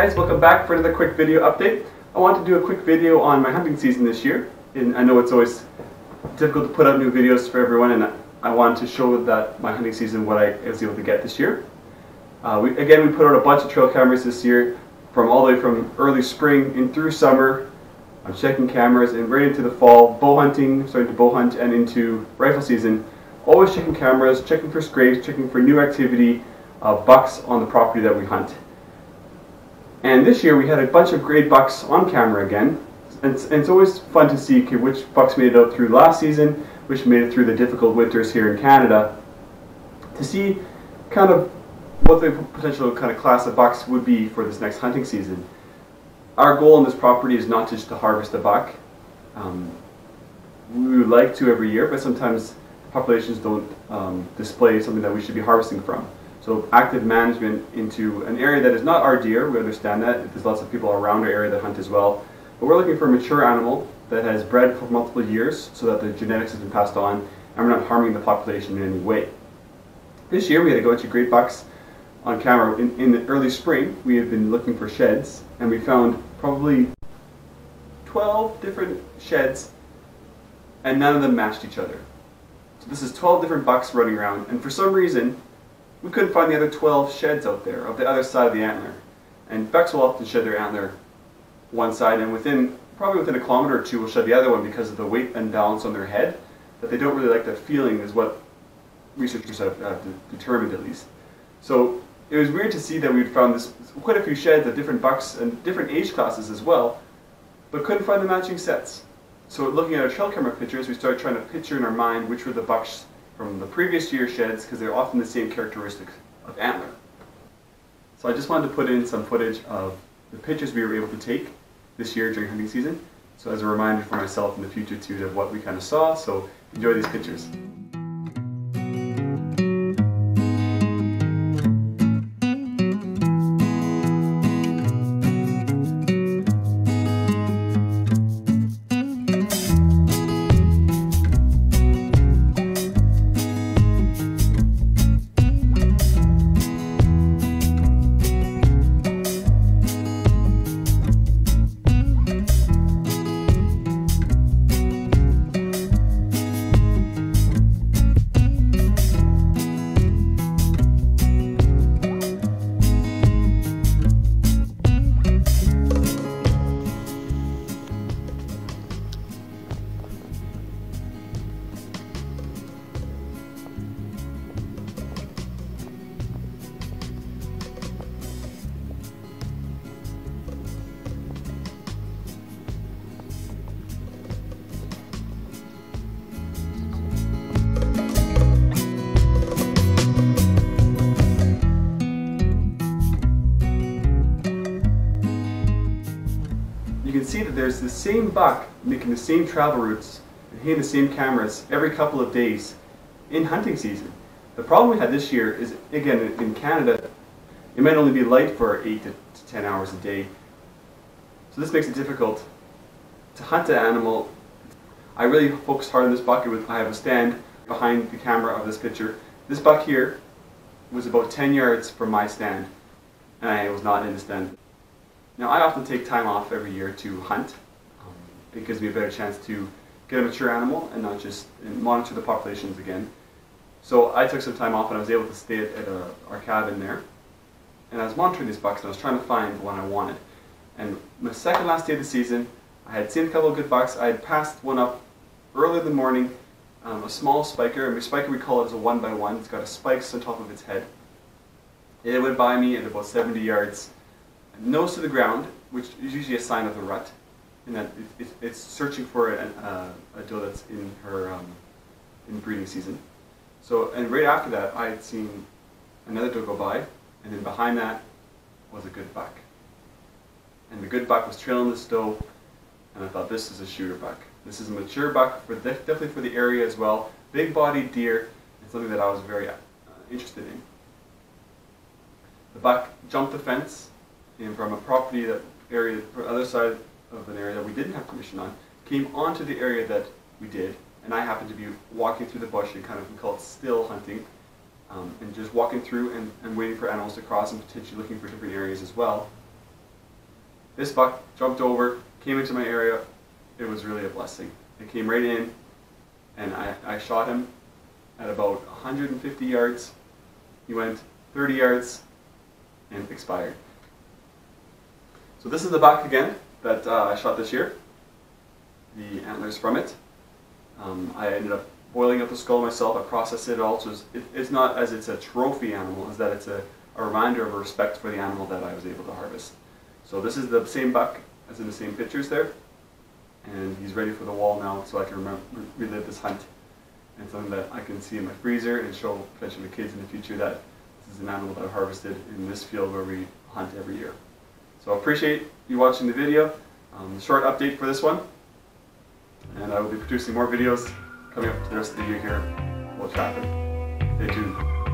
guys, welcome back for another quick video update. I want to do a quick video on my hunting season this year. And I know it's always difficult to put out new videos for everyone, and I wanted to show that my hunting season, what I was able to get this year. We put out a bunch of trail cameras this year, from all the way from early spring in through summer. I'm checking cameras and right into the fall, bow hunting, starting to bow hunt, and into rifle season. Always checking cameras, checking for scrapes, checking for new activity, bucks on the property that we hunt. And this year we had a bunch of great bucks on camera again. And it's always fun to see which bucks made it out through last season, which made it through the difficult winters here in Canada, to see kind of what the potential kind of class of bucks would be for this next hunting season. Our goal on this property is not just to harvest a buck. We would like to every year, but sometimes populations don't display something that we should be harvesting from. So active management into an area that is not our deer, we understand that. There's lots of people around our area that hunt as well. But we're looking for a mature animal that has bred for multiple years so that the genetics has been passed on and we're not harming the population in any way. This year we had a bunch of great bucks on camera. In the early spring we had been looking for sheds, and we found probably 12 different sheds, and none of them matched each other. So this is 12 different bucks running around, and for some reason we couldn't find the other 12 sheds out there, of the other side of the antler. And bucks will often shed their antler one side, and probably within a kilometer or two will shed the other one because of the weight and balance on their head, that they don't really like that feeling, is what researchers have determined at least. So it was weird to see that we'd found quite a few sheds of different bucks and different age classes as well, but couldn't find the matching sets. So looking at our trail camera pictures, we started trying to picture in our mind which were the bucks from the previous year's sheds, because they're often the same characteristics of antler. So I just wanted to put in some footage of the pictures we were able to take this year during hunting season, so as a reminder for myself in the future too of what we kind of saw. So enjoy these pictures. You can see that there's the same buck making the same travel routes and hitting the same cameras every couple of days in hunting season. The problem we had this year is, again, in Canada, it might only be light for 8 to 10 hours a day. So this makes it difficult to hunt an animal. I really focused hard on this buck. I have a stand behind the camera of this picture. This buck here was about 10 yards from my stand, and I was not in the stand. Now, I often take time off every year to hunt. It gives me a better chance to get a mature animal and not just monitor the populations again. So I took some time off and I was able to stay at our cabin there. And I was monitoring these bucks and I was trying to find the one I wanted. And my second last day of the season, I had seen a couple of good bucks. I had passed one up early in the morning, a small spiker. And a spiker, we call it, as a 1x1. It's got spikes on top of its head. It went by me at about 70 yards. Nose to the ground, which is usually a sign of the rut, in that it's searching for a doe that's in her in breeding season. So, and right after that, I had seen another doe go by, and then behind that was a good buck. And the good buck was trailing this doe, and I thought, this is a shooter buck. This is a mature buck, definitely for the area as well. Big-bodied deer, and something that I was very interested in. The buck jumped the fence, and from a property the other side of an area that we didn't have permission on, came onto the area that we did, and I happened to be walking through the bush and kind of, we call it still hunting, and just walking through and waiting for animals to cross and potentially looking for different areas as well. This buck jumped over, came into my area. It was really a blessing. It came right in, and I shot him at about 150 yards. He went 30 yards and expired. So this is the buck again that I shot this year. The antlers from it. I ended up boiling up the skull myself. I processed it all, so it's not as it's a trophy animal, as that it's a reminder of respect for the animal that I was able to harvest. So this is the same buck as in the same pictures there, and he's ready for the wall now, so I can relive this hunt, and something that I can see in my freezer and show potentially the kids in the future that this is an animal that I harvested in this field where we hunt every year. So I appreciate you watching the video. Short update for this one, and I will be producing more videos coming up to the rest of the year here about trapping. Stay tuned.